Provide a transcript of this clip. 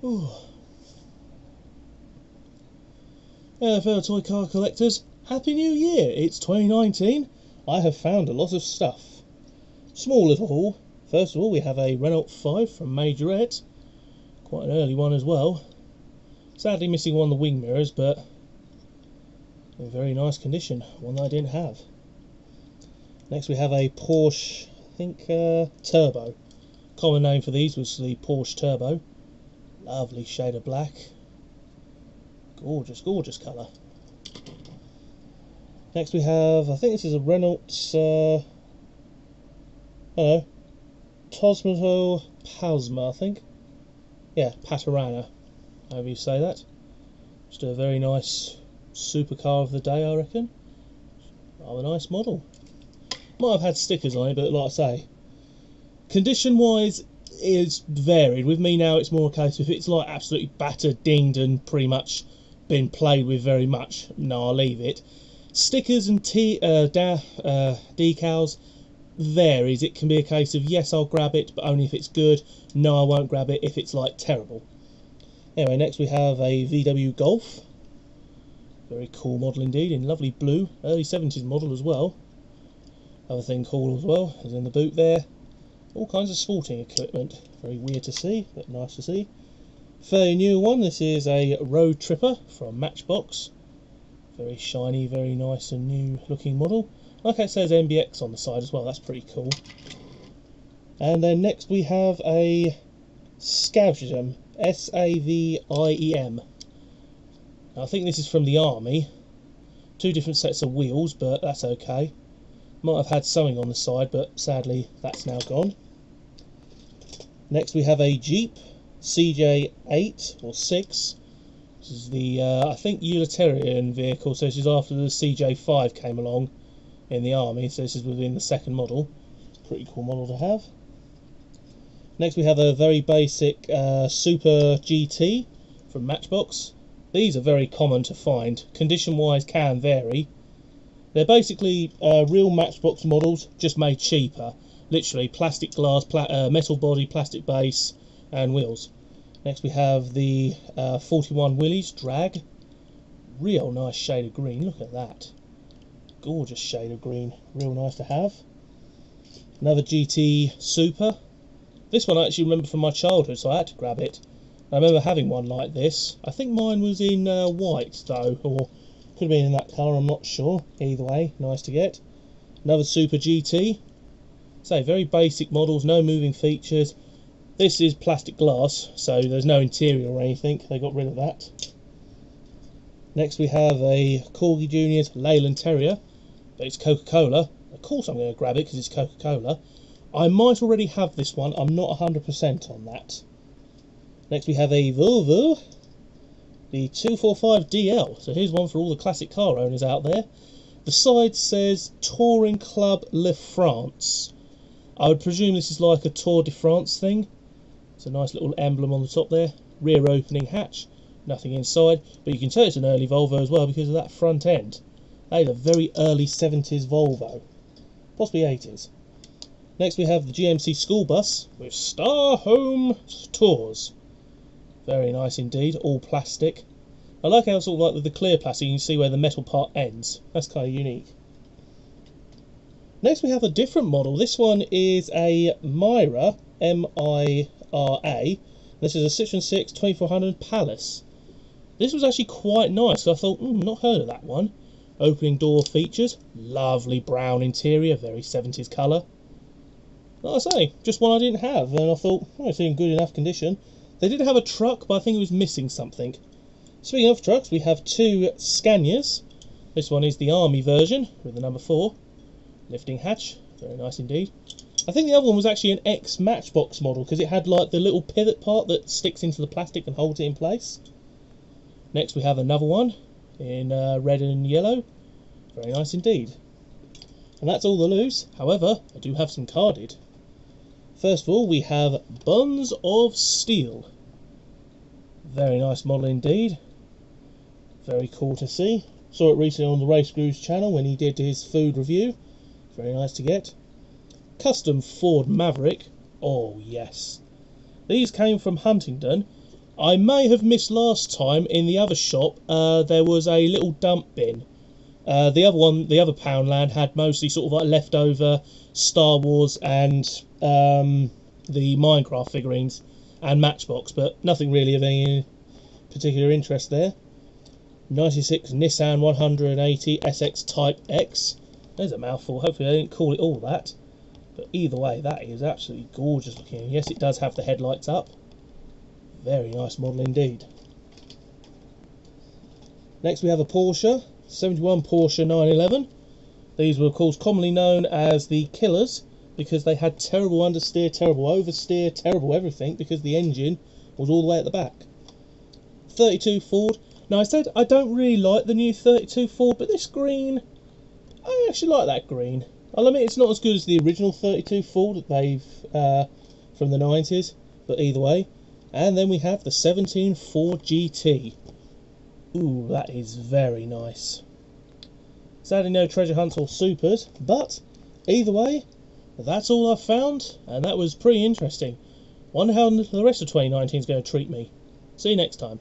Fellow toy car collectors, Happy New Year! It's 2019. I have found a lot of stuff. Small little haul. First of all, we have a Renault 5 from Majorette. Quite an early one as well. Sadly missing one of the wing mirrors, but in very nice condition. One that I didn't have. Next we have a Porsche, I think, Turbo. Common name for these was the Porsche Turbo. Lovely shade of black. Gorgeous, gorgeous colour. Next we have, I think this is a Renault, Tosmato Pasma, I think. Yeah, Paterana, however you say that. Just a very nice supercar of the day, I reckon. Rather nice model. Might have had stickers on it, but like I say, condition wise it's varied. With me now it's more a case of if it's like absolutely battered, dinged and pretty much been played with very much, no, I'll leave it. Stickers and decals varies. It can be a case of yes, I'll grab it, but only if it's good. No, I won't grab it if it's like terrible. Anyway, next we have a VW Golf. Very cool model indeed, in lovely blue. Early 70s model as well. Other thing cool as well is in the boot there. All kinds of sporting equipment. Very weird to see, but nice to see. Fairly new one. This is a Road Tripper from Matchbox. Very shiny, very nice and new looking model. Like it says MBX on the side as well, that's pretty cool. And then next we have a Saviem, S-A-V-I-E-M. I think this is from the Army. Two different sets of wheels, but that's okay. Might have had sewing on the side, but sadly that's now gone. Next we have a Jeep CJ8 or 6. This is the, I think, utilitarian vehicle, so this is after the CJ5 came along in the Army, so this is within the second model. Pretty cool model to have. Next we have a very basic Super GT from Matchbox. These are very common to find. Condition wise can vary. They're basically real Matchbox models, just made cheaper. Literally plastic glass, metal body, plastic base and wheels. Next we have the 41 Willys Drag. Real nice shade of green, look at that. Gorgeous shade of green, real nice to have. Another GT Super. This one I actually remember from my childhood, so I had to grab it. I remember having one like this. I think mine was in white though, or could have been in that colour, I'm not sure. Either way, nice to get. Another Super GT. So very basic models, no moving features. This is plastic glass, so there's no interior or anything. They got rid of that. Next we have a Corgi Juniors Leyland Terrier, but it's Coca-Cola. Of course I'm going to grab it because it's Coca-Cola. I might already have this one, I'm not 100% on that. Next we have a Volvo, the 245DL. So here's one for all the classic car owners out there. The side says Touring Club Le France. I would presume this is like a Tour de France thing. It's a nice little emblem on the top there. Rear opening hatch, nothing inside, but you can tell it's an early Volvo as well because of that front end. That is a very early 70s Volvo, possibly 80s. Next we have the GMC school bus with Star Home Tours. Very nice indeed, all plastic. I like how it's all like with the clear plastic, you can see where the metal part ends. That's kind of unique. Next we have a different model. This one is a Mira, M-I-R-A. This is a Citroen 6 2400 Palace. This was actually quite nice, so I thought, not heard of that one. Opening door features, lovely brown interior, very 70s colour. Like I say, just one I didn't have, and I thought, it's in good enough condition. They did have a truck, but I think it was missing something. Speaking of trucks, we have two Scanias. This one is the Army version, with the number 4. Lifting hatch, very nice indeed. I think the other one was actually an ex-Matchbox model, because it had like the little pivot part that sticks into the plastic and holds it in place. Next we have another one, in red and yellow. Very nice indeed. And that's all the loose. However, I do have some carded. First of all, we have Buns of Steel. Very nice model indeed. Very cool to see. Saw it recently on the Race Grooves channel when he did his food review. Very nice to get. Custom Ford Maverick. Oh yes. These came from Huntingdon. I may have missed last time in the other shop. There was a little dump bin. The other one, the other Poundland, had mostly sort of like leftover Star Wars and the Minecraft figurines and Matchbox, but nothing really of any particular interest there. 96 Nissan 180 SX Type X. There's a mouthful. Hopefully I didn't call it all that. But either way, that is absolutely gorgeous looking. Yes, it does have the headlights up. Very nice model indeed. Next we have a Porsche, 71 Porsche 911. These were of course commonly known as the Killers because they had terrible understeer, terrible oversteer, terrible everything because the engine was all the way at the back. 32 Ford. Now I said I don't really like the new 32 Ford, but this green, I actually like that green. I'll admit it's not as good as the original 32 Ford that they've from the 90s, but either way. And then we have the 17 Ford GT. Ooh, that is very nice. Sadly no treasure hunts or supers, but either way, that's all I've found, and that was pretty interesting. Wonder how the rest of 2019 is going to treat me. See you next time.